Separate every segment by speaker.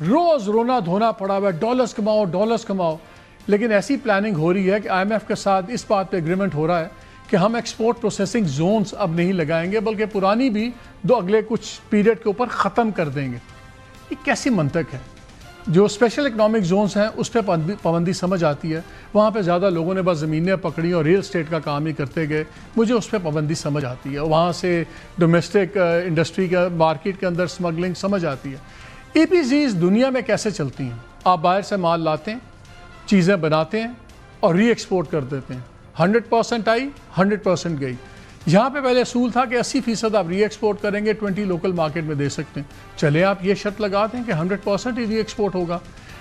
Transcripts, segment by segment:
Speaker 1: روز رونا دھونا پڑا ہوا ہے، ڈالرز کماؤ. لیکن ایسی پلاننگ ہو رہی ہے کہ آئی ایم ایف کے ساتھ اس بات پہ اگریمنٹ ہو رہا ہے کہ ہم ایکسپورٹ پروسیسنگ زونز اب نہیں لگائیں گے، بلکہ پرانی بھی اگلے کچھ پیریڈ کے اوپر ختم کر دیں گے. یہ کیسی منطق ہے؟ جو اسپیشل اکنامک زونز ہیں اس پہ پابندی سمجھ آتی ہے، وہاں پہ زیادہ لوگوں نے بس زمینیں پکڑی اور ریل اسٹیٹ کا کام ہی کرتے گئے، مجھے اس پہ پابندی سمجھ آتی ہے. وہاں سے ڈومیسٹک انڈسٹری کا مارکیٹ کے اندر سمگلنگ سمجھ آتی ہے. ای پی زیز دنیا میں کیسے چلتی ہیں؟ آپ باہر سے مال لاتے ہیں، چیزیں بناتے ہیں اور ری ایکسپورٹ کر دیتے ہیں. 100% آئی، 100% گئی. یہاں پہ پہلے اصول تھا کہ 80% آپ ری ایکسپورٹ کریں گے، 20 لوکل مارکیٹ میں دے سکتے ہیں. چلے آپ یہ شرط لگا دیں کہ 100% ہی ری ایکسپورٹ ہوگا،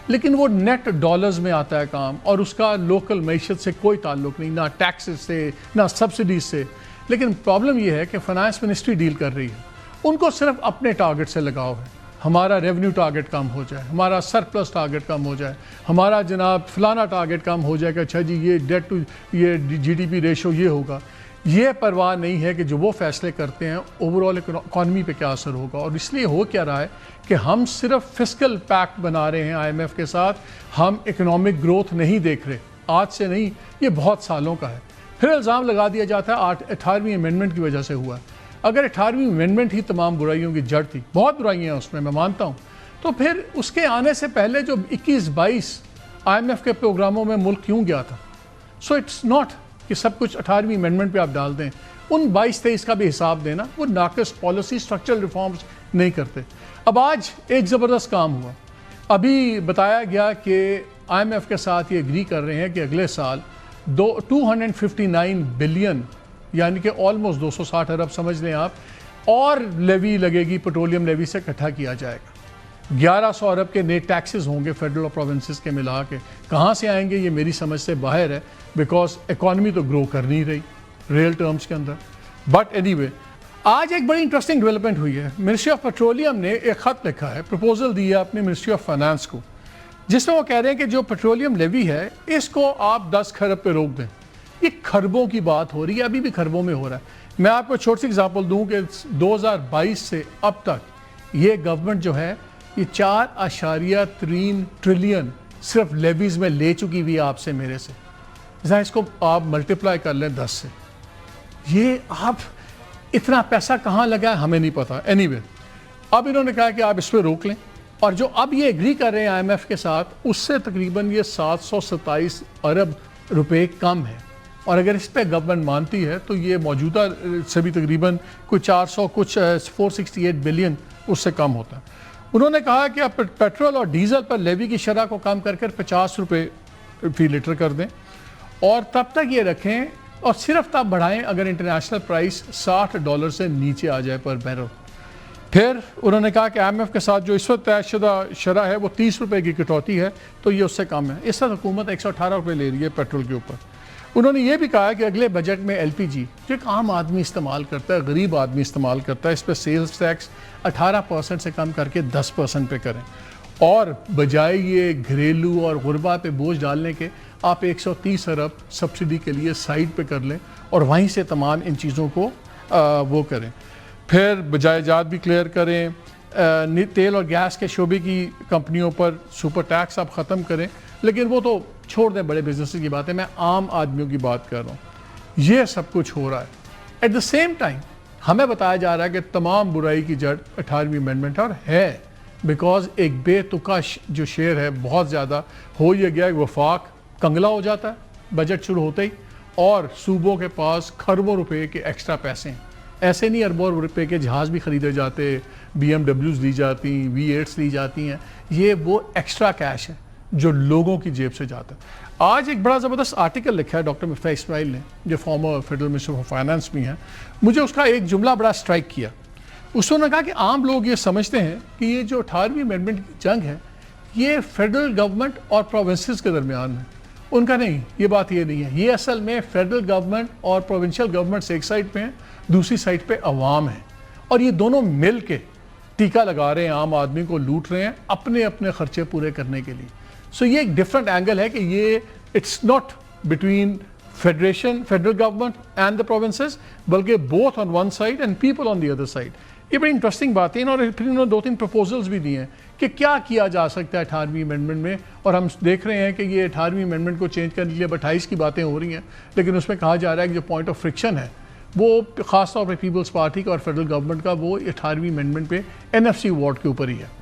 Speaker 1: لیکن وہ نیٹ ڈالرز میں آتا ہے کام، اور اس کا لوکل معیشت سے کوئی تعلق نہیں، نہ ٹیکسز سے نہ سبسڈیز سے. لیکن پرابلم یہ ہے کہ فائنانس منسٹری ڈیل کر رہی ہے، ان کو صرف اپنے ٹارگٹ سے لگاؤ ہے. ہمارا ریونیو ٹارگٹ کم ہو جائے، ہمارا سرپلس ٹارگٹ کم ہو جائے، ہمارا جناب فلانا ٹارگٹ کم ہو جائے کہ اچھا جی یہ ڈیٹ ٹو یہ جی ڈی پی ریشو یہ ہوگا. یہ پرواہ نہیں ہے کہ جو وہ فیصلے کرتے ہیں اوور آل اکانومی پہ کیا اثر ہوگا. اور اس لیے ہو کیا رہا ہے کہ ہم صرف فسکل پیکٹ بنا رہے ہیں آئی ایم ایف کے ساتھ، ہم اکنامک گروتھ نہیں دیکھ رہے. آج سے نہیں، یہ بہت سالوں کا ہے. پھر الزام لگا دیا جاتا ہے 18ویں امینڈمنٹ کی وجہ سے ہوا. اگر 18ویں امینڈمنٹ ہی تمام برائیوں کی جڑ تھی، بہت برائیاں ہیں اس میں مانتا ہوں، تو پھر اس کے آنے سے پہلے جو 21-22 آئی ایم ایف کے پروگراموں میں ملک کیوں گیا تھا؟ سو اٹس ناٹ کہ سب کچھ 18ویں امینڈمنٹ پہ آپ ڈال دیں. ان 22-23 کا بھی حساب دینا. وہ ناقص پالیسی اسٹرکچرل ریفارمز نہیں کرتے. اب آج ایک زبردست کام ہوا. ابھی بتایا گیا کہ آئی ایم ایف کے ساتھ یہ اگری کر رہے ہیں کہ اگلے سال 259 بلین یعنی کہ آلموسٹ 260 ارب سمجھ لیں آپ، اور لیوی لگے گی پیٹرولیم لیوی سے اکٹھا کیا جائے گا. 1100 ارب کے نئے ٹیکسز ہوں گے فیڈرل اور پروونسز کے ملا کے. کہاں سے آئیں گے یہ میری سمجھ سے باہر ہے، بیکاز اکانومی تو گرو کر نہیں رہی ریئل ٹرمز کے اندر. بٹ اینی وے، آج ایک بڑی انٹرسٹنگ ڈیولپمنٹ ہوئی ہے. منسٹری آف پیٹرولیم نے ایک خط لکھا ہے، پروپوزل دی ہے اپنی منسٹری آف فائنانس کو، جس میں وہ کہہ رہے ہیں کہ جو پیٹرولیم لیوی ہے اس کو آپ 10 کھرب پہ روک دیں. یہ کھربوں کی بات ہو رہی ہے، ابھی بھی کھربوں میں ہو رہا ہے. میں آپ کو چھوٹی سی اگزامپل دوں کہ 2022 سے اب تک یہ گورنمنٹ جو ہے یہ 4.3 ٹریلین صرف لیویز میں لے چکی ہوئی آپ سے میرے سے. ذرا اس کو آپ ملٹیپلائی کر لیں 10 سے. یہ آپ اتنا پیسہ کہاں لگا ہے ہمیں نہیں پتا. اینی وے، اب انہوں نے کہا کہ آپ اس پہ روک لیں، اور جو اب یہ اگری کر رہے ہیں آئی ایم ایف کے ساتھ اس سے تقریباً یہ 727 ارب روپے کم ہے. اور اگر اس پہ گورنمنٹ مانتی ہے تو یہ موجودہ سے بھی تقریباً کوئی 468 بلین اس سے کم ہوتا ہے. انہوں نے کہا کہ آپ پیٹرول اور ڈیزل پر لیوی کی شرح کو کم کر 50 روپے فی لیٹر کر دیں، اور تب تک یہ رکھیں، اور صرف تب بڑھائیں اگر انٹرنیشنل پرائس $60 سے نیچے آ جائے پر بیرل. پھر انہوں نے کہا کہ آئی ایم ایف کے ساتھ جو اس وقت طے شدہ شرح ہے وہ 30 روپے کی کٹوتی ہے، تو یہ اس سے کم ہے. اس وقت حکومت 118 روپے لے رہی ہے پیٹرول کے اوپر. انہوں نے یہ بھی کہا کہ اگلے بجٹ میں ایل پی جی جو ایک عام آدمی استعمال کرتا ہے، غریب آدمی استعمال کرتا ہے، اس پہ سیلز ٹیکس 18% سے کم کر کے 10% پہ کریں، اور بجائے یہ گھریلو اور غربا پہ بوجھ ڈالنے کے آپ 130 ارب سبسڈی کے لیے سائڈ پہ کر لیں، اور وہیں سے تمام ان چیزوں کو وہ کریں. پھر بجائے جات بھی کلیئر کریں. تیل اور گیس کے شعبے کی کمپنیوں پر سپر ٹیکس آپ ختم کریں، لیکن وہ تو چھوڑ دیں، بڑے بزنس کی بات ہے، میں عام آدمیوں کی بات کر رہا ہوں. یہ سب کچھ ہو رہا ہے. ایٹ دا سیم ٹائم ہمیں بتایا جا رہا ہے کہ تمام برائی کی جڑ 18ویں امینڈمنٹ اور ہے، بیکاز ایک بے تکا جو شعر ہے بہت زیادہ ہو یہ گیا کہ وفاق کنگلا ہو جاتا ہے بجٹ شروع ہوتے ہی، اور صوبوں کے پاس کھربوں روپے کے ایکسٹرا پیسے ہیں. ایسے نہیں اربوں روپے کے جہاز بھی خریدے جاتے، BMW لی جاتی، V8 لی جاتی ہیں. یہ وہ ایکسٹرا کیش ہے جو لوگوں کی جیب سے جاتا ہے. آج ایک بڑا زبردست آرٹیکل لکھا ہے ڈاکٹر مفتاح اسماعیل نے، جو former federal minister of finance بھی ہیں. مجھے اس کا ایک جملہ بڑا سٹرائک کیا. اس نے کہا کہ عام لوگ یہ سمجھتے ہیں کہ یہ جو 18ویں امینڈمنٹ کی جنگ ہے یہ فیڈرل گورنمنٹ اور پروونسز کے درمیان ہے. ان کا نہیں، یہ بات یہ نہیں ہے. یہ اصل میں فیڈرل گورنمنٹ اور پروونشل گورنمنٹس ایک سائڈ پہ ہیں، دوسری سائڈ پہ عوام ہیں، اور یہ دونوں مل کے ٹیکہ لگا رہے ہیں، عام آدمی کو لوٹ رہے ہیں اپنے اپنے خرچے پورے کرنے کے لیے. سو یہ ایک ڈفرنٹ اینگل ہے کہ یہ it's not between federal government and the provinces, بلکہ both on one side and people on the other side. یہ بڑی انٹرسٹنگ بات ہے. اور پھر انہوں نے 2-3 پروپوزلز بھی دیے ہیں کہ کیا کیا جا سکتا ہے 18ویں امینڈمنٹ میں. اور ہم دیکھ رہے ہیں کہ یہ 18ویں امینڈمنٹ کو چینج کرنے کے لیے 28 کی باتیں ہو رہی ہیں, لیکن اس میں کہا جا رہا ہے کہ جو پوائنٹ آف فرکشن ہے وہ خاص طور پہ پیپلز پارٹی کا اور فیڈرل گورنمنٹ کا وہ 18ویں امینڈمنٹ پہ NFC وارڈ کے اوپر ہی ہے.